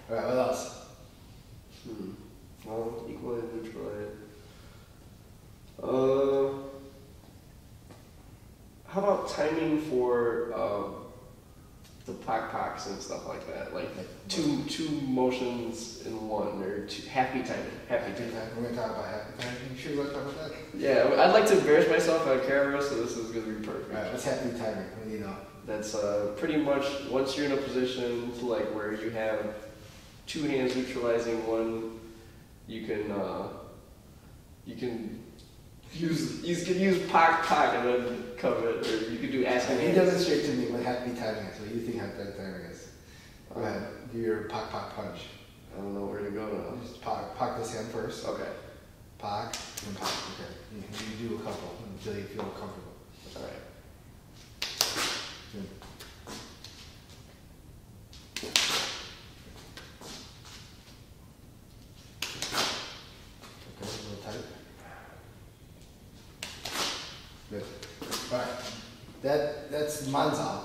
Alright, what else? Well, equalize, neutralize. How about timing for the pak and stuff like that? Like two motions in one, or happy timing. Happy timing. We're going to talk about happy timing. You sure you want to talk about that? Yeah, I'd like to embarrass myself on camera, so this is going to be perfect. Alright, what's happy timing? What do you know? That's pretty much once you're in a position to like where you have two hands neutralizing one, you can use pak and then cover it, or you could do asking. You demonstrate to me what happy timing is. What do you think happy timing is? Go ahead. Do your pak punch. I don't know where to go now. Just pak this hand first. Okay. Pak and pak. Okay. You do a couple until you feel comfortable. All right. Good. Okay, a little tight. Good. Alright. That's manzao.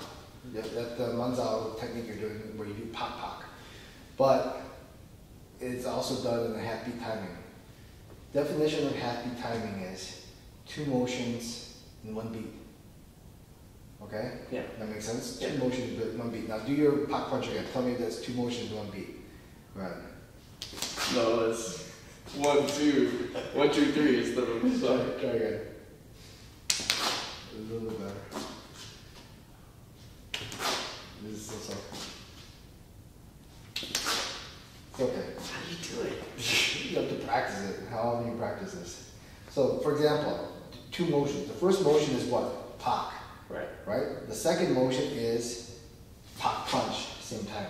That's the manzao technique you're doing where you do pak. But it's also done in a happy timing. Definition of happy timing is two motions in one beat. Okay? Yeah. That makes sense? Yeah. Two motions in one beat. Now do your pak punch again. Tell me that's two motions in one beat. Go ahead. No, it's 1, 2, 1, 2, 3 instead of Try again. A little bit better. This is so soft. It's okay. How do you do it? You have to practice it. How often you practice this? So, for example, two motions. The first motion is what? Pak. Right. Right? The second motion is pak punch, same time.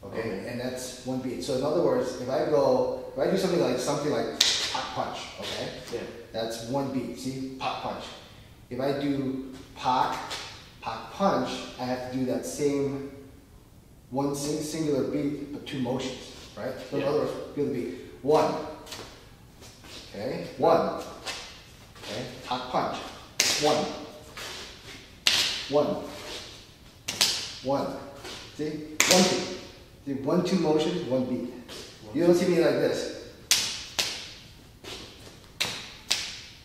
Okay? And that's one beat. So in other words, if I do something like pak punch, okay? Yeah. That's one beat. See? Pak punch. If I do pak punch, I have to do that same one singular beat, but two motions, right? So in other words, feel the beat. 1. Okay? 1. Okay? Pak punch. 1. 1. 1. See? 1 beat. See? 1, 2 motions, 1 beat. You don't see me like this.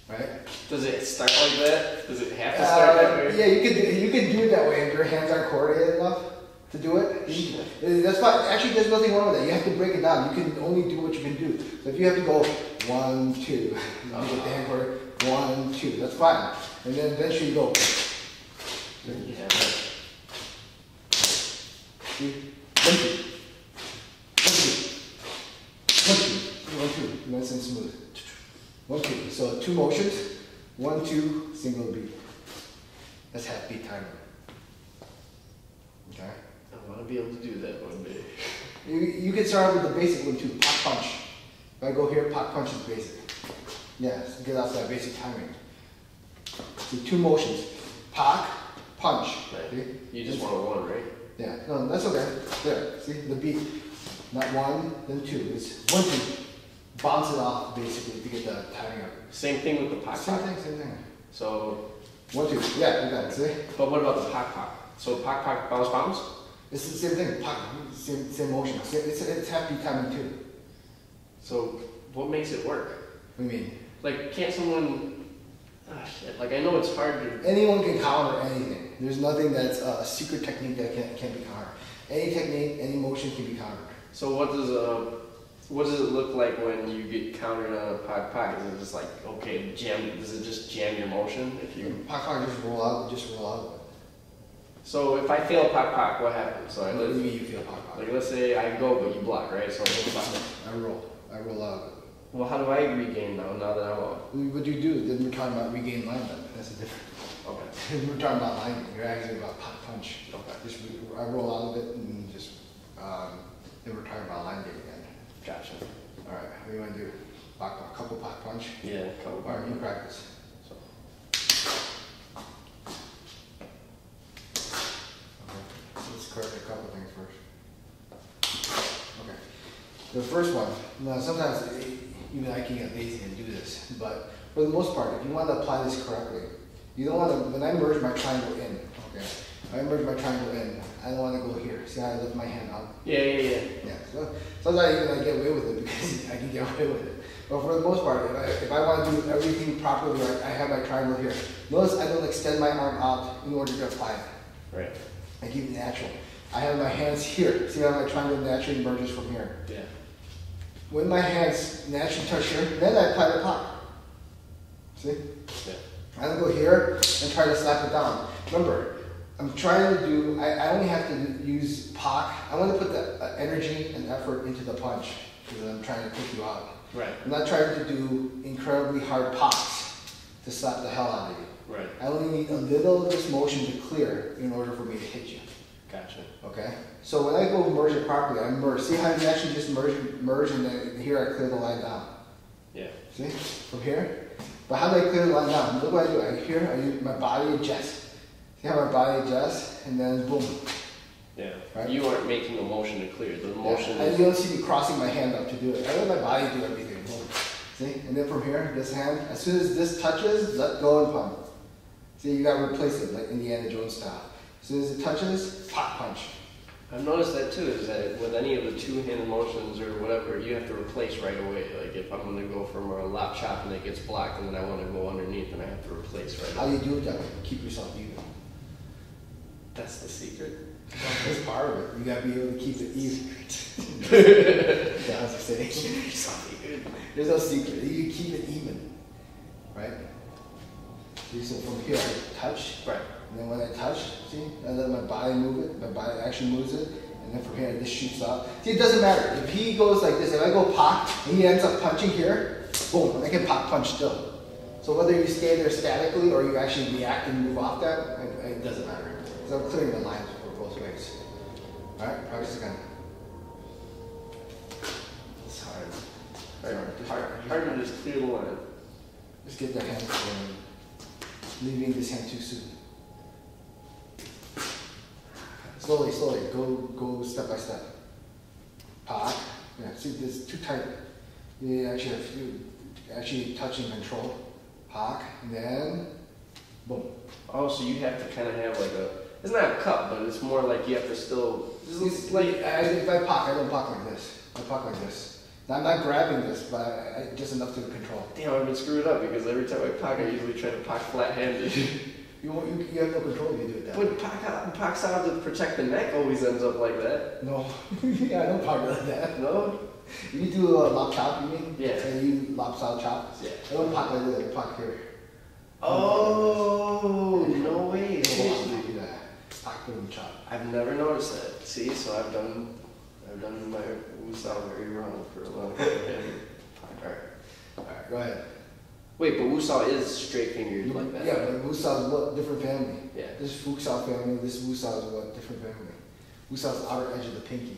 Right? Does it start like that? Does it have to start that way? Yeah, you can do it that way if your hands aren't coordinated enough to do it. That's fine. Actually, there's nothing wrong with that. You have to break it down. You can only do what you can do. So if you have to go 1, 2, you get the hand coordinated. 1, 2. That's fine. And then eventually you go. Yeah. See? 1, 2. 1, 2. Nice and smooth. 1, 2. So 2 motions. 1, 2, single beat. That's half beat timing. Okay? I want to be able to do that one day. You can start with the basic one too, pak punch. If I go here, pak punch is basic. Yeah, so get off that basic timing. See, 2 motions. Pak, punch. Right. See? You just want 1, right? Yeah, no, that's okay. There, see, the beat. Not 1, then 2. It's 1, 2. Bounce it off basically to get the timing up. Same thing with the pak. Same thing. So 1, 2. Yeah, you got it. See? but what about the pak? So pak bounce? It's the same thing. Pak, same motion. It's half beat timing too. So what makes it work? What do you mean? Like, can't someone? Shit. Like, I know it's hard to. Anyone can counter anything. There's nothing that's a secret technique that can't be countered. Any technique, any motion can be countered. So what does it look like when you get countered on a pak? Is it just like, okay, jam? Does it just jam your motion if you? Pak just roll out of it. So if I fail pak, what happens? So What do you mean you feel pak? like, let's say I go but you block, right? So I roll out of it. well, how do I regain now that I'm on? What you do, then we're talking about regain alignment. That's the difference. Okay. We're talking about alignment. You're actually about pak punch. Okay. I roll out of it and just, then we're talking about line game again. Gotcha. All right, what do you want to do? A couple pak punch? Yeah. All right, you practice. So. Okay, let's correct a couple things first. Okay, the first one. Now, sometimes even I can get lazy and do this, but for the most part, if you want to apply this correctly, you don't want to. When I merge my triangle in, okay, I merge my triangle in. I I don't want to go here. See how I lift my hand up? Yeah. Yeah. So sometimes even I get away with it because I can get away with it. But for the most part, if I want to do everything properly, I have my triangle here. Notice I don't extend my arm out in order to apply it. Right. I keep it natural. I have my hands here. See how my triangle naturally emerges from here? Yeah. When my hands naturally touch here, then I apply the pop. See? Yeah. I don't go here and try to slap it down. Remember, I'm trying to do, I only have to use POC. I want to put the energy and effort into the punch because I'm trying to take you out. Right. I'm not trying to do incredibly hard POCs to slap the hell out of you. Right. I only need a little of this motion to clear in order for me to hit you. Gotcha. Okay? So when I go merge it properly, I merge. See how I actually just merge and then here I clear the line down. Yeah. See? From here? But how do I clear the line down? Look what I do. I use my body adjusts. See how my body adjusts? And then boom. Yeah. Right? You aren't making a motion to clear. The motion And you don't see me crossing my hand up to do it. I let my body do everything. Boom. See? And then from here, this hand, as soon as this touches, let go and pump. See, you gotta replace it like Indiana Jones style. As soon as it touches, pop punch. I've noticed that too, is that with any of the two-handed motions or whatever, you have to replace right away. Like if I'm going to go from a lap chop and it gets blocked and then I want to go underneath and I have to replace right How away. do you do it that way? Keep yourself even. That's the secret. That's part of it. You gotta be able to keep it even. That's the saying. There's no secret. You keep it even. Right? So from here, I touch. Right. And then when I touch, see, I let my body move it. My body actually moves it. And then from here, this shoots up. See, it doesn't matter. If he goes like this, if I go pop and he ends up punching here, boom, I can pop punch still. So whether you stay there statically or you actually react and move off that, it doesn't matter. So I'm clearing the lines for both ways. All right, practice again. It's hard. Hard to just clear the line. Just get the hands going. Leaving this hand too soon. Slowly, go step by step. Pop. Yeah, see, this is too tight. You actually have to touch and control. Pop, and then boom. Oh, so you have to kind of have like a, it's not a cup, but it's more like you have to still, It's like, if I pop, I don't pop like this. I pop like this. Now, I'm not grabbing this, but just enough to control. damn, I've been screwed up because every time I pock, I usually try to pock flat-handed. You have no control if you do it that way. But pock out to protect the neck always ends up like that. No. Yeah, I don't pop like that. No? You do a lop chop, you mean? Yeah. And you lop style chop? Yeah. I don't pop like that, I pop here. Oh, no way. Seriously. Yeah. Pop, boom, chop. I've never noticed that. See, so I've done my Wusao very wrong for a long time. Alright, go ahead. Wait, but Wusao is straight fingered like that. Yeah, but Wusao is what different family? Yeah. This Fuxao family, this Wusao is what different family? Wusao is outer edge of the pinky.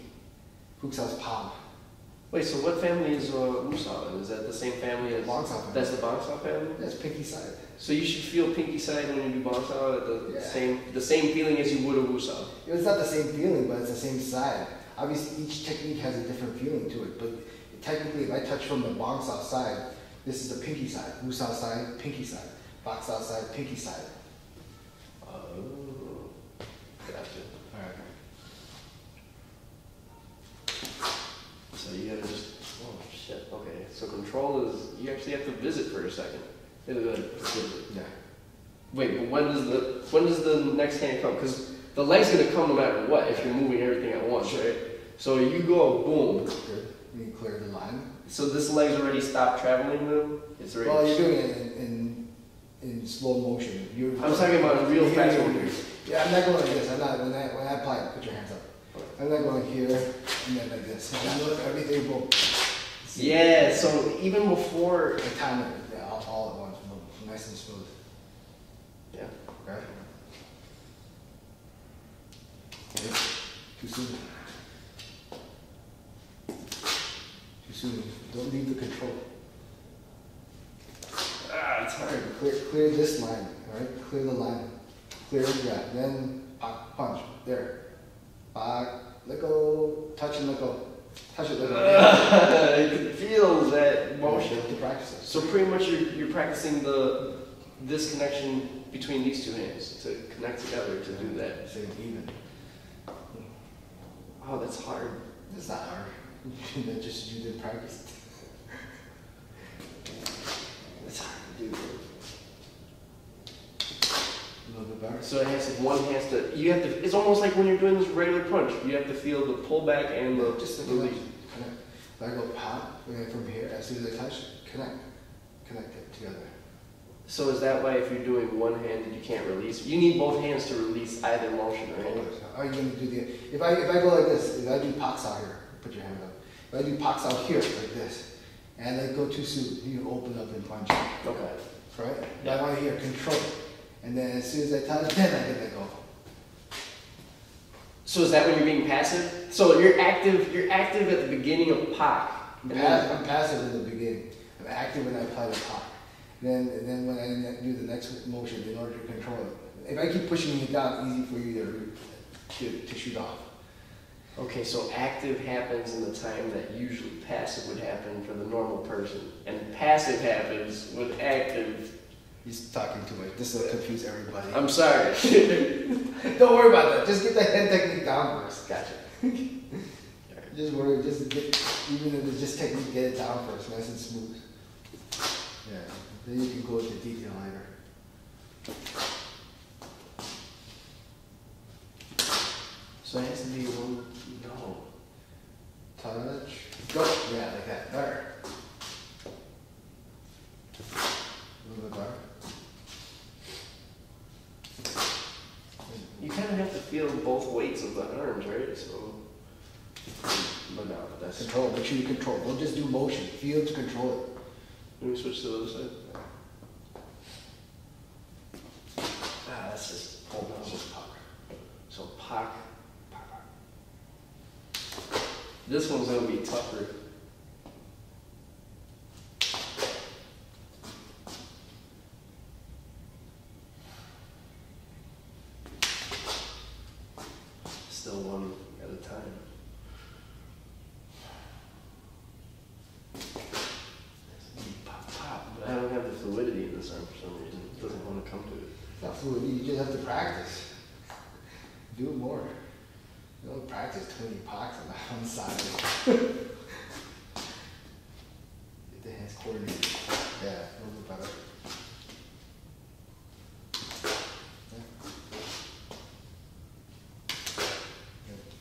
Fuxao is palm. Wait, so what family is Wusao in? Is that the same family as... Bangsao family. That's the Bangsao family? That's pinky side. So you should feel pinky side when you do Bangsao at Yeah. the same feeling as you would a Wusao. It's not the same feeling, but it's the same side. Obviously, each technique has a different feeling to it, but technically, if I touch from the Bangsao side, this is the pinky side. Wusao side, pinky side. Bangsao side, pinky side. Oh, gotcha. Alright. So you gotta just, oh shit, okay. So control is, you actually have to visit for a second. Yeah. Wait, but when does the next hand come? Because the leg's gonna come no matter what if you're moving everything at once, right? So you go boom. Good. You clear the line. So this leg's already stopped traveling then? It's already. Well, you're doing it in slow motion. I'm talking about real fast motion. Yeah, I'm not going like this. I'm not when I apply it. Put your hands up. I'm not going here and then like this. And look, everything will. Yeah. So even before. I time it. Yeah, all at once. Nice and smooth. Yeah. Okay. Too soon. Too soon. Don't leave the control. Ah, it's hard. Clear this line, all right? Clear the line. Clear, yeah. Then punch. There. Let go. Touch and let go. Touch it, let go. You can feel that motion. To practice it. So pretty much you're practicing this connection between these two hands to connect together to do that. Same even. Oh, that's hard. It's not hard. That just you didn't practice. It's hard to do. A little bit better. So it has to, one has to, you have to, it's almost like when you're doing this regular punch. You have to feel the pullback and the Just release. connect. If I go pop, from here, as soon as I touch, connect it together. So is that why if you're doing one-handed you can't release? You need both hands to release either motion, right? Always. How are you going to do the? If I go like this, if I do pox out here, put your hand up. If I do pox out here like this, and I go too soon, you open up and punch. Okay. Right? Yeah. I want to hear control, and then as soon as I touch, then I let go. So is that when you're being passive? So you're active at the beginning of POC. I'm passive in the beginning. I'm active when I apply the pox. Then when I do the next motion in order to control it. If I keep pushing it down, easy for you to shoot off. Okay, so active happens in the time that usually passive would happen for the normal person. And passive happens with active. He's talking too much. This will confuse everybody. I'm sorry. Don't worry about that. Just get the head technique down first. Gotcha. Just get, even if it's just technique, get it down first, nice and smooth. Yeah, then you can go into detail later. So it has to be one, no. Touch, go. Yeah, like that. Better. A little bit better. You kind of have to feel both weights of the arms, right? So, but no, that's Control, make sure you control. Don't just do motion. Feel to control it. Let me switch to the other side. Ah, that's just pull down. It's just power. So POC. This one's gonna be tougher. Still one at a time. Pop, pop. But I don't have the fluidity in this arm for some reason. It doesn't want to come to it. It's not fluid. You just have to practice. Do it more. You don't practice 20 pox on the one side. Get the hands coordinated. Yeah, a little bit better.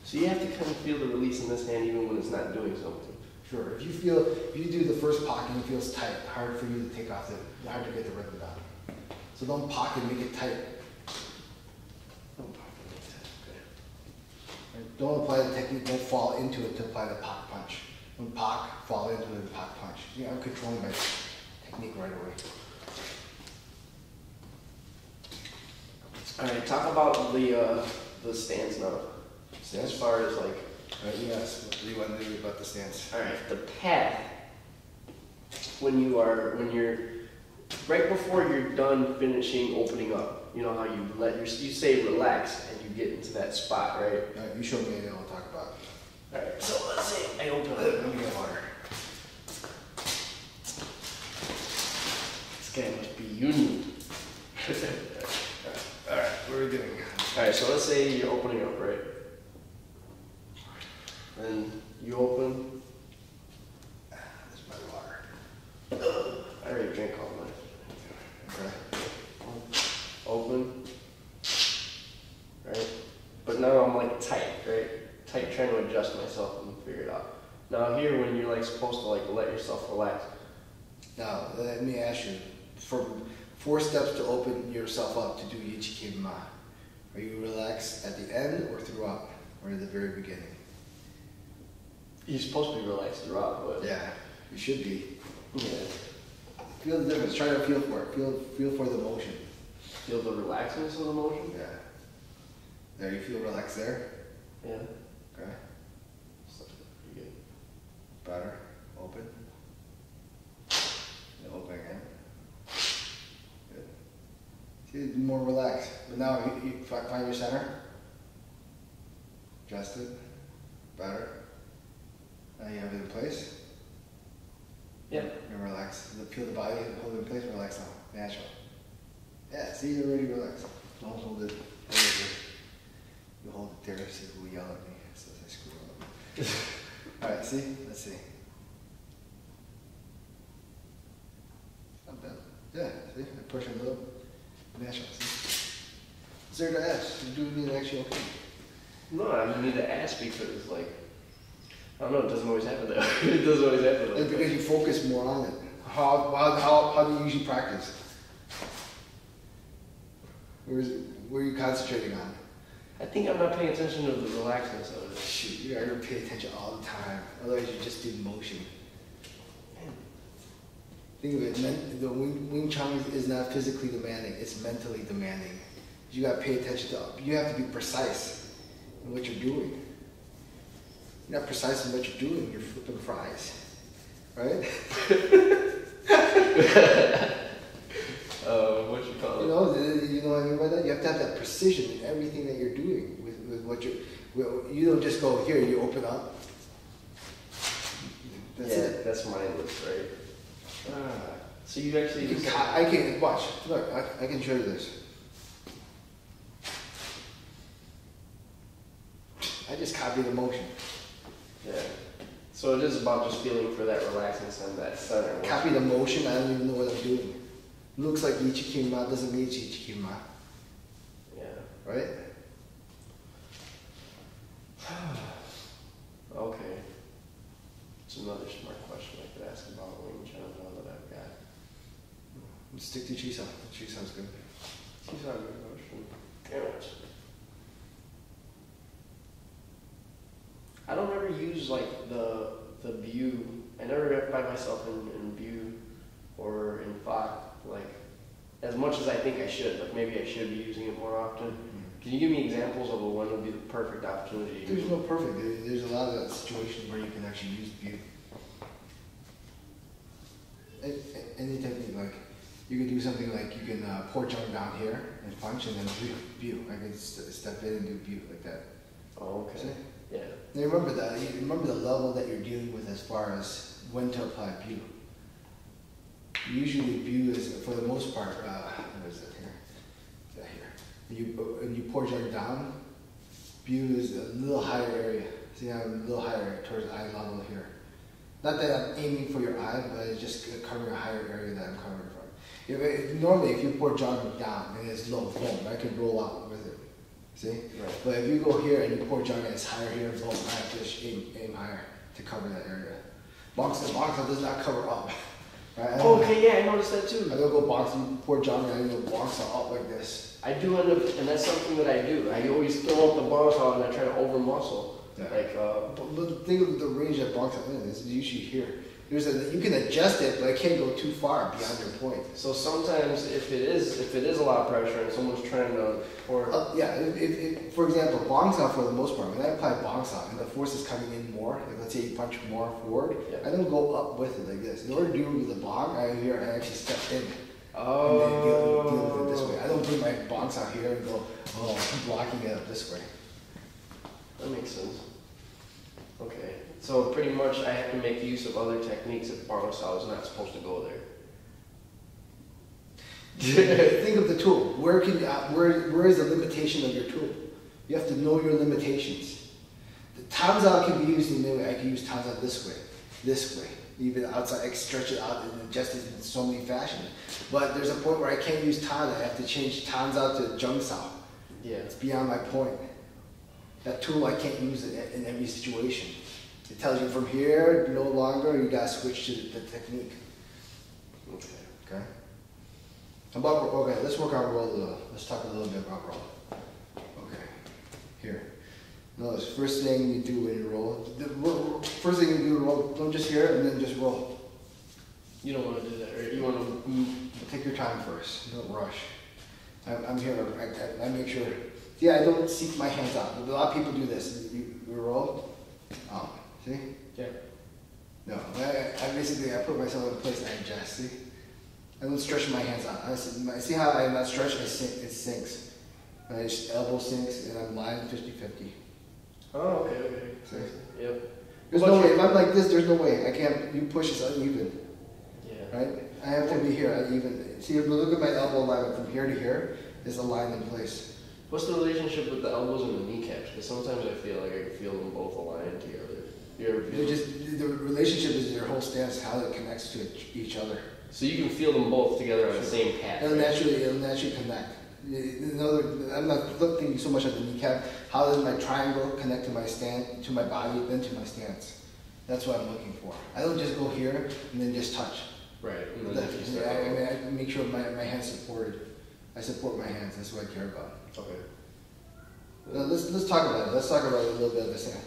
So you have to kind of feel the release in this hand even when it's not doing something. Sure. If you do the first pocket and it feels tight, hard for you to take off hard to get the rhythm down. So don't pocket, make it tight. Right? Don't apply the technique, don't fall into it to apply the pock punch. When pock, fall into it and pock punch. I'm controlling my technique right away. All right, talk about the stance now. Stance? As far as like, Yes, what do you want to do about the stance? all right, the path. When you're right before you're done finishing opening up. You know how you say relax and you get into that spot, right? You show me and then we'll talk about it. All right. So let's say I open up. Let me get water. This guy must be union. All right, what are we doing? All right, so let's say you're opening up, right? And you open. This is my water. I already drank all mine. Okay. Open. Right? But now I'm like tight, right? Tight, trying to adjust myself and figure it out. Now here, when you're like supposed to like let yourself relax. Now, let me ask you, from 4 steps to open yourself up to do Ichikima, are you relaxed at the end or throughout, or at the very beginning? You're supposed to be relaxed throughout, but Yeah, you should be. yeah. Feel the difference. Try to feel for it. Feel for the motion. Feel the relaxedness of the motion. Yeah. There, you feel relaxed there? Yeah. Okay. So, pretty good. Better. Open. And open again. Good. See, more relaxed. But now you find your center. Adjust it. Better. Now you have it in place. Yeah. And relax. Feel the body, hold it in place, relax now. Natural. Yeah, see, you're already relaxed. Don't hold it. You hold it there so people will yell at me. So I Alright, see? Let's see. Not bad. Yeah, see? I push a little. Mash up, see? 0 to S. You do need actually okay. No, I don't need to ask because, like, I don't know, it doesn't always happen that way. It doesn't always happen like It's because you focus more on it. How do you usually practice? Where are you concentrating on? I think I'm not paying attention to the relaxedness of it. Shoot, you gotta pay attention all the time. Otherwise, you just do motion. Man. Think of it, the Wing Chun is not physically demanding, it's mentally demanding. You gotta pay attention to, you have to be precise in what you're doing. You're not precise in what you're doing, you're flipping fries. Right? What you call it? You know what I mean by that? You have to have that precision in everything that you're doing with what you don't just go here, you open up. That's it. That's mindless, right? So you actually I can, watch, look, I can show you this. I just copy the motion. Yeah. So it is about just feeling for that relaxedness and that center. Copy the motion, I don't even know what I'm doing. Looks like Ichikima, doesn't mean it's Ichikima. Yeah. Right? Okay. It's another smart question I could ask about Wing Chun now that I've got. Let's stick to Chisan. Chisan's good. She's not a good question. Damn it. I don't ever use like the view. I never get by myself in view or in thought like as much as I think I should. Like maybe I should be using it more often. Mm-hmm. Can you give me examples of when would be the perfect opportunity? There's no perfect. There's a lot of situations where you can actually use view. Any technique, like you can do something like you can pour Chun down here and punch and then view. I can step in and do view like that. Oh, okay. See? Yeah. Now remember that. You remember the level that you're dealing with as far as when to apply view. Usually, view is for the most part. What is it here? Is that here? When you pour Chun down, view is a little higher area. See, I'm a little higher towards eye level here. Not that I'm aiming for your eye, but it's just covering a higher area that I'm covering from. Normally, if you pour Chun down and it's low foam, I can roll out with it. See? Right. But if you go here and you pour Chun and it's higher here, boom, I have to aim higher to cover that area. Boxing does not cover up. Right? Okay, yeah, I noticed that too. I don't go boxing, pour Chun, and I go boxing up like this. I do end up, and that's something that I do. I always throw up the box out and I try to over muscle. Yeah. Like, but think of the range that boxing is usually here. You can adjust it, but it can't go too far beyond your point. So sometimes, if it is a lot of pressure and someone's trying to, or if for example, boxing for the most part, when I apply boxing and the force is coming in more, like let's say you punch more forward, I don't go up with it like this. In order to do the bong, I actually step in. Oh. And then deal with it this way. I don't bring my bonks out here and go, I'm blocking it up this way. That makes sense. Okay. So pretty much I have to make use of other techniques if bong style is not supposed to go there. Think of the tool. Where is the limitation of your tool? You have to know your limitations. The tanzao can be used in a way. I can use tanzao this way. Even outside, I can stretch it out and adjust it in so many fashions. But there's a point where I can't use tanzao. I have to change tanzao to zhengsao. Yeah. It's beyond my point. That tool, I can't use it in every situation. It tells you from here, no longer, you gotta switch to the technique. Okay? Okay, let's work on roll a little. Let's talk a little bit about roll. Okay, here. Notice, first thing you do when you roll, first thing you do, roll, don't just hear it and then just roll. You don't want to do that, right? You want to take your time first, don't rush. I'm here, I make sure. See, I don't seek my hands out. A lot of people do this. You roll, see? Yeah. No, I basically, I put myself in a place and I adjust, see? I don't stretch my hands out. I see how I'm not stretching, it sinks. My elbow sinks and I'm lying 50-50. Oh, okay. See? Yep. There's no way, if I'm like this, there's no way. I can't, you push is uneven. Yeah. Right? I have to be here, uneven. See, if you look at my elbow alignment from here to here, it's aligned in place. What's the relationship with the elbows and the kneecaps? Because sometimes I feel like I can feel them both aligned together. You ever feel The relationship is your whole stance, how it connects to each other. So you can feel them both together on the same path. It'll naturally connect. I'm not looking so much at the kneecap. How does my triangle connect to my stand, to my body, then to my stance? That's what I'm looking for. I don't just go here and then just touch. Right. I make sure my hands supported. I support my hands. That's what I care about. Okay. Let's talk about it. Let's talk about a little bit of the stand.